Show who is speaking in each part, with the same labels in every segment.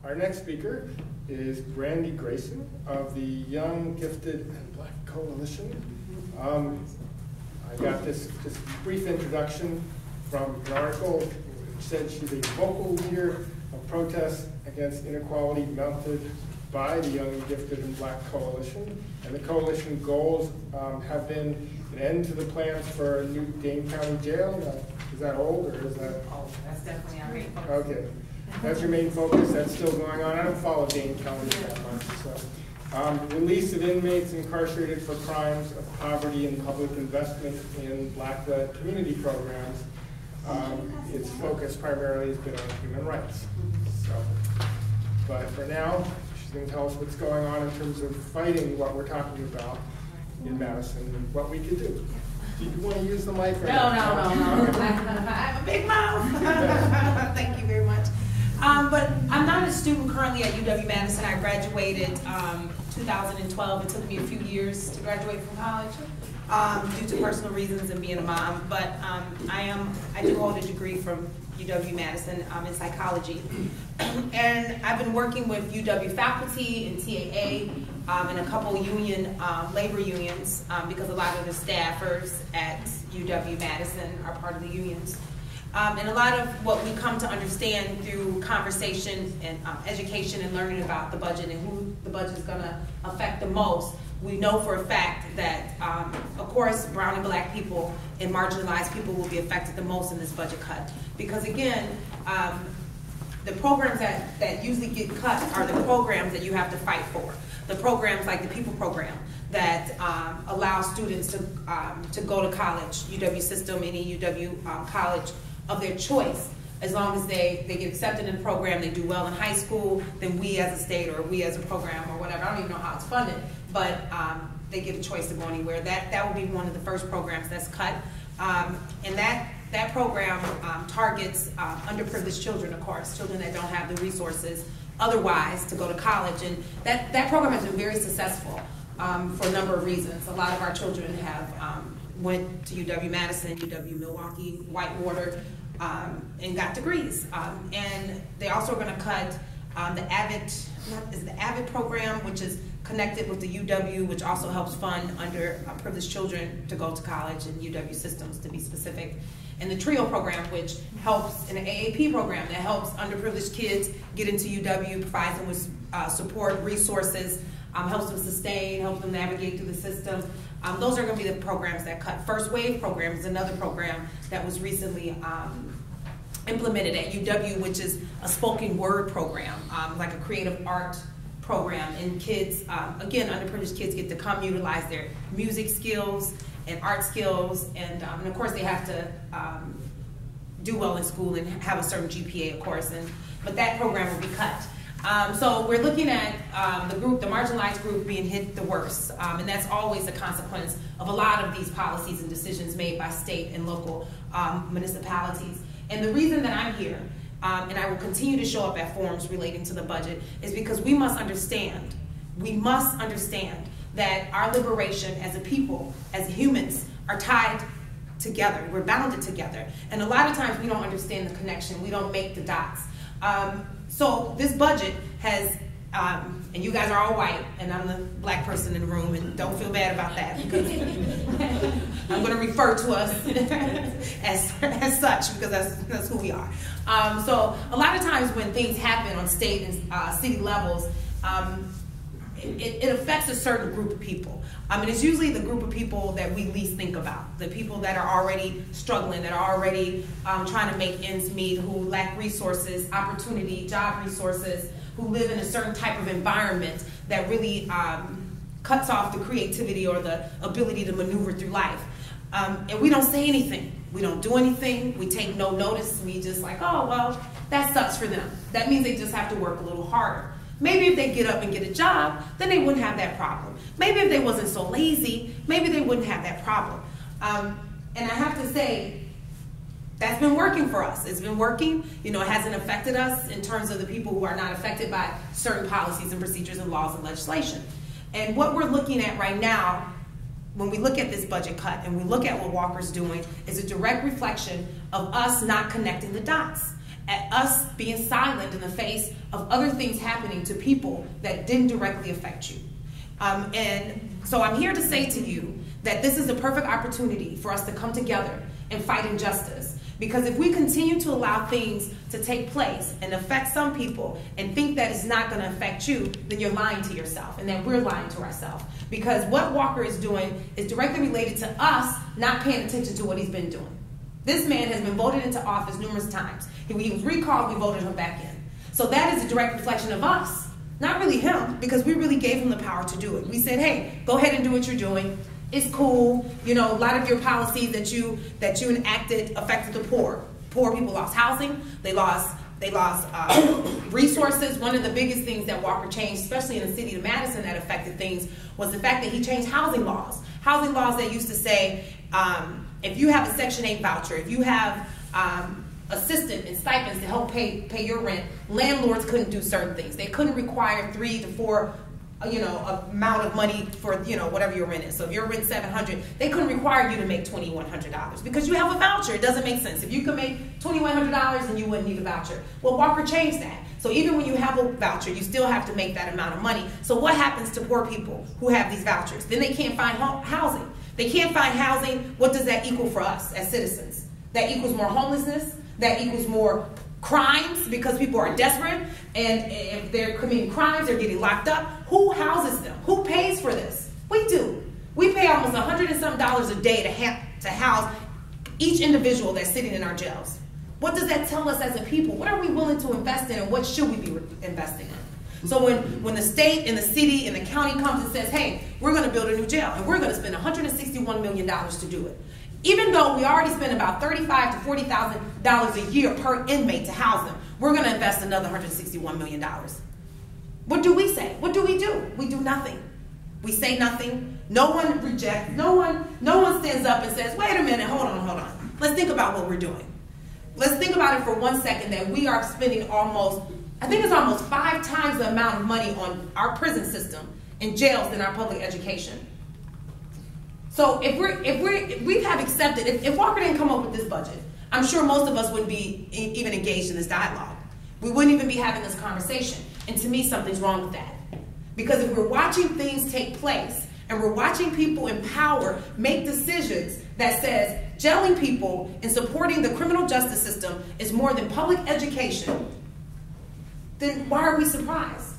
Speaker 1: Our next speaker is Brandi Grayson of the Young, Gifted, and Black Coalition. I got this just brief introduction from an article which said she's a vocal leader of protests against inequality mounted by the Young, Gifted, and Black Coalition. And the coalition goals have been an end to the plans for a new Dane County jail. Is that old, or is that?
Speaker 2: Oh, that's definitely our main focus.
Speaker 1: Okay, that's your main focus. That's still going on. I don't follow Dane County that much. So, release of inmates incarcerated for crimes of poverty and public investment in Black-led community programs. Its focus primarily has been on human rights. So, but for now, she's going to tell us what's going on in terms of fighting what we're talking about in Madison and what we could do. Do you want to use the mic?
Speaker 2: No. I have a big mouth. Thank you very much. But I'm not a student currently at UW-Madison. I graduated 2012. It took me a few years to graduate from college due to personal reasons and being a mom. But I do hold a degree from UW-Madison in psychology. And I've been working with UW faculty and TAA and a couple union, labor unions, because a lot of the staffers at UW-Madison are part of the unions. And a lot of what we come to understand through conversation and education and learning about the budget and who the budget is going to affect the most, we know for a fact that, of course, brown and black people and marginalized people will be affected the most in this budget cut. Because again, the programs that usually get cut are the programs that you have to fight for. The programs like the PEOPLE program that allow students to go to college, UW system, any UW college of their choice. As long as they get accepted in the program, they do well in high school, then we as a state or we as a program or whatever, I don't even know how it's funded, but they get a choice to go anywhere. That will be one of the first programs that's cut. And that program targets underprivileged children, of course, children that don't have the resources otherwise to go to college. And that program has been very successful for a number of reasons. A lot of our children have went to UW-Madison, UW-Milwaukee, Whitewater, and got degrees. And they also are going to cut the AVID program, which is connected with the UW, which also helps fund underprivileged children to go to college and UW systems, to be specific. And the TRIO program, which helps, and the AAP program that helps underprivileged kids get into UW, provides them with support, resources, helps them sustain, helps them navigate through the system. Those are going to be the programs that cut. First Wave program is another program that was recently implemented at UW, which is a spoken word program, like a creative art program. And kids, again, underprivileged kids get to come utilize their music skills and art skills, and of course they have to do well in school and have a certain GPA, of course, but that program will be cut. So we're looking at the marginalized group being hit the worst, and that's always a consequence of a lot of these policies and decisions made by state and local municipalities. And the reason that I'm here, and I will continue to show up at forums relating to the budget, is because we must understand that our liberation as a people, as humans, are tied together. We're bounded together. And a lot of times we don't understand the connection. We don't make the dots. So this budget has, and you guys are all white, and I'm the black person in the room, and don't feel bad about that, because I'm going to refer to us as such, because that's who we are. So a lot of times when things happen on state and city levels, it affects a certain group of people. And it's usually the group of people that we least think about, the people that are already struggling, that are already trying to make ends meet, who lack resources, opportunity, job resources, who live in a certain type of environment that really cuts off the creativity or the ability to maneuver through life. And we don't say anything. We don't do anything. We take no notice. We just like, oh, well, that sucks for them. That means they just have to work a little harder. Maybe if they get up and get a job, then they wouldn't have that problem. Maybe if they wasn't so lazy, maybe they wouldn't have that problem. And I have to say, that's been working for us. It's been working. You know, it hasn't affected us in terms of the people who are not affected by certain policies and procedures and laws and legislation. And what we're looking at right now, when we look at this budget cut and we look at what Walker's doing, is a direct reflection of us not connecting the dots. at us being silent in the face of other things happening to people that didn't directly affect you. And so I'm here to say to you that this is a perfect opportunity for us to come together and fight injustice. Because if we continue to allow things to take place and affect some people and think that it's not going to affect you, then you're lying to yourself, and then we're lying to ourselves. Because what Walker is doing is directly related to us not paying attention to what he's been doing. This man has been voted into office numerous times. He was recalled, we voted him back in. So that is a direct reflection of us, not really him, because we really gave him the power to do it. We said, hey, go ahead and do what you're doing. It's cool. You know, a lot of your policies that you enacted affected the poor. Poor people lost housing. They lost resources. One of the biggest things that Walker changed, especially in the city of Madison, that affected things was the fact that he changed housing laws. Housing laws that used to say, if you have a Section 8 voucher, if you have assistance and stipends to help pay your rent, landlords couldn't do certain things. They couldn't require 3 to 4 amount of money for, whatever your rent is. So if your rent's $700, they couldn't require you to make $2,100 because you have a voucher. It doesn't make sense. If you could make $2,100, then you wouldn't need a voucher. Well, Walker changed that. So even when you have a voucher, you still have to make that amount of money. So what happens to poor people who have these vouchers? Then they can't find housing. They can't find housing. What does that equal for us as citizens? That equals more homelessness. That equals more crimes because people are desperate, and if they're committing crimes, they're getting locked up. Who houses them? Who pays for this? We do. We pay almost $100 and some a day to house each individual that's sitting in our jails. What does that tell us as a people? What are we willing to invest in, and what should we be investing in? So when the state and the city and the county comes and says, hey, we're going to build a new jail, and we're going to spend $161 million to do it, even though we already spend about $35,000 to $40,000 a year per inmate to house them, we're going to invest another $161 million. What do we say? What do? We do nothing. We say nothing. No one rejects. No one stands up and says, wait a minute, hold on. Let's think about what we're doing. Let's think about it for 1 second that we are spending almost 5 times the amount of money on our prison system and jails than our public education. So if we have accepted, if Walker didn't come up with this budget, I'm sure most of us wouldn't be even engaged in this dialogue. We wouldn't even be having this conversation. And to me, something's wrong with that. Because if we're watching things take place and we're watching people in power make decisions that says jailing people and supporting the criminal justice system is more than public education, then why are we surprised?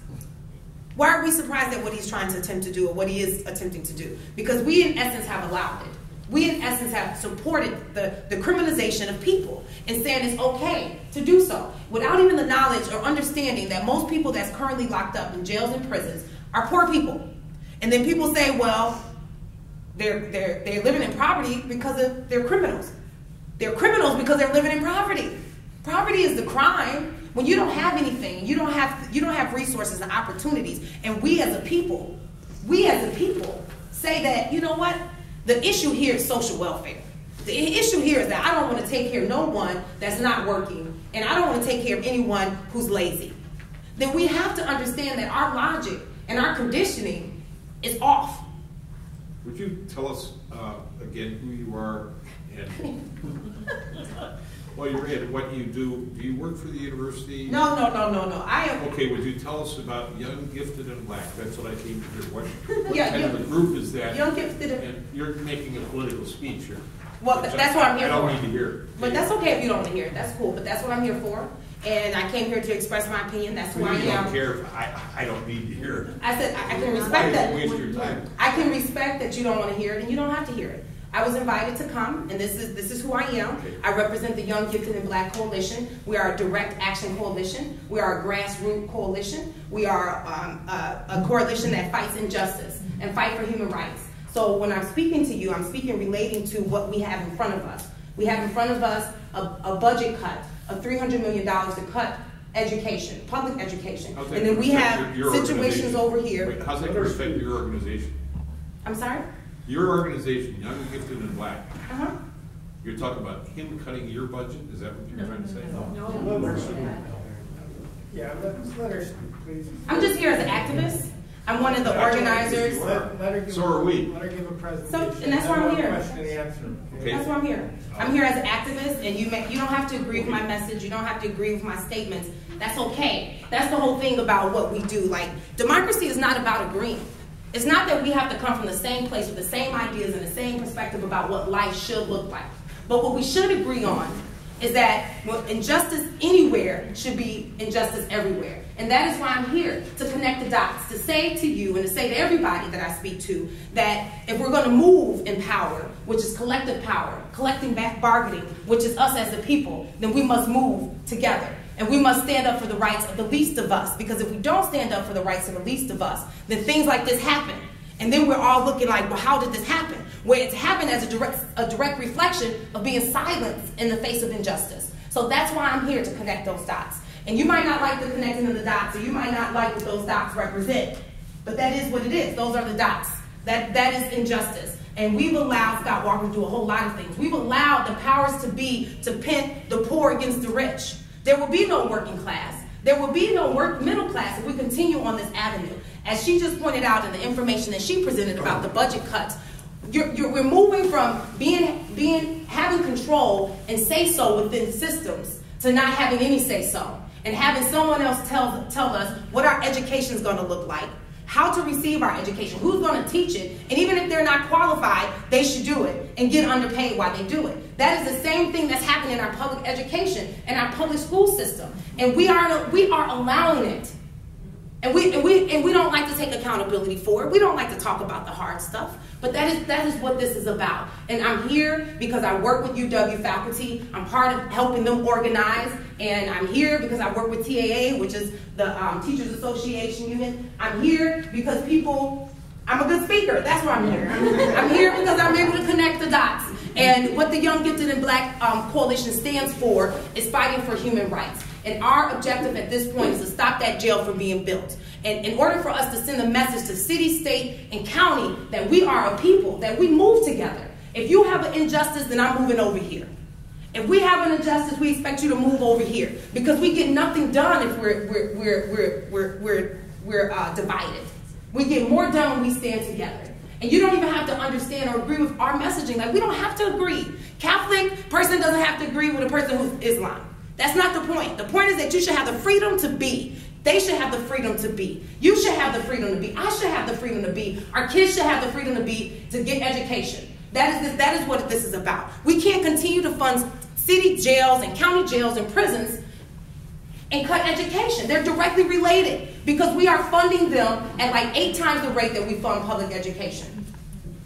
Speaker 2: Why are we surprised at what he's trying to attempt to do or what he is attempting to do? Because we, in essence, have allowed it. We, in essence, have supported the criminalization of people and saying it's okay to do so without even the knowledge or understanding that most people that's currently locked up in jails and prisons are poor people. And then people say, well, they're living in poverty because of they're criminals. They're criminals because they're living in poverty. Poverty is the crime. When you don't have anything, you don't have resources and opportunities, and we as a people say that, you know what? The issue here is social welfare. The issue here is that I don't want to take care of no one that's not working, and I don't want to take care of anyone who's lazy. Then we have to understand that our logic and our conditioning is off.
Speaker 3: Would you tell us again who you are and well, what you do? Do you work for the university?
Speaker 2: No. I am.
Speaker 3: Okay, would you tell us about Young, Gifted, and Black? That's what I came to hear. What kind of a group is that?
Speaker 2: Young, Gifted,
Speaker 3: and you're making a political speech here.
Speaker 2: Well, that's what I'm here for.
Speaker 3: I don't need to hear.
Speaker 2: But that's okay if you don't want to hear it. That's cool. But that's what I'm here for. And I came here to express my opinion. That's who I am.
Speaker 3: You don't care. I don't need to hear it.
Speaker 2: I said I can respect that.
Speaker 3: Waste your time.
Speaker 2: I can respect that you don't want to hear it, and you don't have to hear it. I was invited to come, and this is who I am.
Speaker 3: Okay.
Speaker 2: I represent the Young, Gifted, and Black Coalition. We are a direct action coalition. We are a grassroots coalition. We are a coalition that fights injustice and fight for human rights. So when I'm speaking to you, I'm speaking relating to what we have in front of us. We have in front of us a budget cut of $300 million to cut education, public education. And then we have situations over here.
Speaker 3: Wait, how's that respect your organization?
Speaker 2: I'm sorry?
Speaker 3: Your organization, Young, Gifted, and Black.
Speaker 2: Uh-huh.
Speaker 3: You're talking about him cutting your budget? Is that what you're trying to say?
Speaker 1: Yeah, let her speak, please.
Speaker 2: I'm just here as an activist. I'm one of the organizers.
Speaker 3: So are we.
Speaker 1: Let her give a presentation.
Speaker 2: And that's why I'm here.
Speaker 1: Question and answer.
Speaker 3: Okay.
Speaker 2: That's why I'm here. I'm here as an activist, and you don't have to agree with my message. You don't have to agree with my statements. That's okay. That's the whole thing about what we do. Like, democracy is not about agreeing. It's not that we have to come from the same place with the same ideas and the same perspective about what life should look like. But what we should agree on is that injustice anywhere should be injustice everywhere. And that is why I'm here, to connect the dots, to say to you and to say to everybody that I speak to that if we're going to move in power, which is collective power, collective bargaining, which is us as a people, then we must move together. And we must stand up for the rights of the least of us. Because if we don't stand up for the rights of the least of us, then things like this happen. And then we're all looking like, well, how did this happen? Where it's happened as a direct reflection of being silenced in the face of injustice. So that's why I'm here, to connect those dots. And you might not like the connecting of the dots, or you might not like what those dots represent. But that is what it is. Those are the dots. That is injustice. And we've allowed Scott Walker to do a whole lot of things. We've allowed the powers to be to pit the poor against the rich. There will be no working class. There will be no middle class if we continue on this avenue. As she just pointed out in the information that she presented about the budget cuts, we're moving from having control and say-so within systems to not having any say-so, and having someone else tell us what our education is going to look like, how to receive our education, who's going to teach it, and even if they're not qualified, they should do it and get underpaid while they do it. That is the same thing that's happening in our public education and our public school system, and we are allowing it. And we don't like to take accountability for it. We don't like to talk about the hard stuff. But that is what this is about. And I'm here because I work with UW faculty. I'm part of helping them organize. And I'm here because I work with TAA, which is the Teachers Association unit. I'm here because I'm a good speaker. That's why I'm here. I'm here because I'm able to connect the dots. And what the Young Gifted and Black Coalition stands for is fighting for human rights. And our objective at this point is to stop that jail from being built. And in order for us to send a message to city, state, and county that we are a people, that we move together. If you have an injustice, then I'm moving over here. If we have an injustice, we expect you to move over here. Because we get nothing done if we're divided. We get more done when we stand together. And you don't even have to understand or agree with our messaging. Like, we don't have to agree. Catholic person doesn't have to agree with a person who's Islam. That's not the point. The point is that you should have the freedom to be. They should have the freedom to be. You should have the freedom to be. I should have the freedom to be. Our kids should have the freedom to be, to get education. That is what this is about. We can't continue to fund city jails and county jails and prisons and cut education. They're directly related because we are funding them at like 8 times the rate that we fund public education.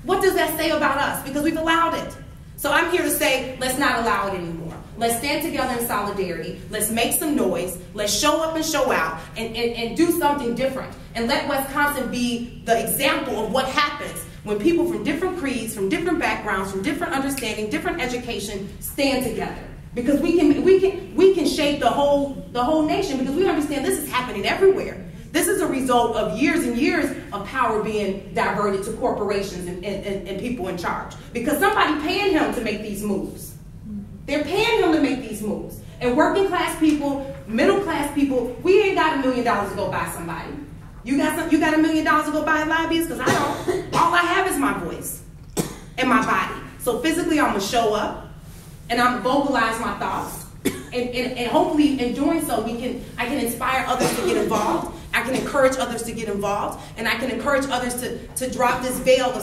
Speaker 2: What does that say about us? Because we've allowed it. So I'm here to say, let's not allow it anymore. Let's stand together in solidarity. Let's make some noise. Let's show up and show out and do something different. And let Wisconsin be the example of what happens when people from different creeds, from different backgrounds, from different understanding, different education stand together. Because we can shape the whole nation, because we understand this is happening everywhere. This is a result of years and years of power being diverted to corporations and people in charge. Because somebody paying him to make these moves. They're paying him to make these moves. And working class people, middle class people, we ain't got $1 million to go buy somebody. You got $1 million to go buy a lobbyist? Because I don't. All I have is my voice and my body. So physically I'm going to show up and I'm going to vocalize my thoughts. And hopefully in doing so I can inspire others to get involved. I can encourage others to get involved. And I can encourage others to drop this veil of